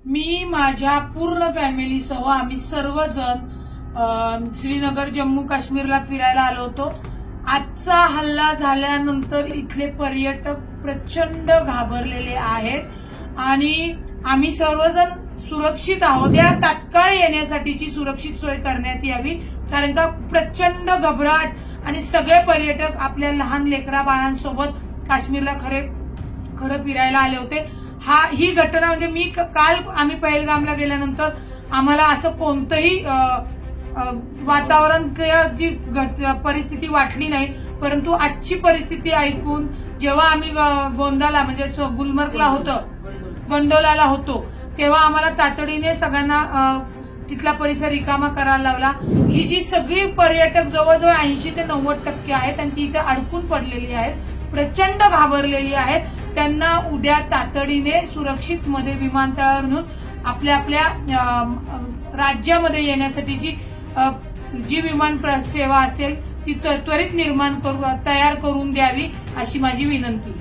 मी माझ्या पूर्ण फॅमिलीसह आम्ही सर्वजण श्रीनगर जम्मू काश्मीरला फिरायला आलो होतो। आजचा हल्ला झाल्यानंतर इथले पर्यटक प्रचंड घाबरलेले आहेत आणि आम्ही सर्वजण सुरक्षित आहोत। या तात्काळ येण्यासाठीची सुरक्षित सोय करण्यात यावी, कारण का प्रचंड घबराट आणि सगळे पर्यटक आपल्या लहान लेकरा बाळांसोबत काश्मीरला खरं फिरायला आले होते। ही घटना म्हणजे मी काल आम्ही पहलगामला गेल्यानंतर आम्हाला असं कोणतंही वातावरण परिस्थिती वाटली नाही, परंतु आजची परिस्थिती ऐकून जेव्हा आम्ही गोंदाला म्हणजे गुलमर्गला होतो, गंडोलाला होतो, तेव्हा आम्हाला तातडीने सगळ्यांना तिथला परिसर रिकामा करायला लावला। ही जी सगळी पर्यटक जवळजवळ 80 ते 90% आहेत आणि ती इथे अडकून पडलेली आहेत, प्रचंड घाबरलेली आहेत। त्यांना उद्या तातडीने सुरक्षित मध्ये विमानतळावर नेऊन आपल्या आपल्या राज्यामध्ये येण्यासाठी जी विमान सेवा असेल ती त्वरित तयार करून द्यावी अशी माझी विनंती।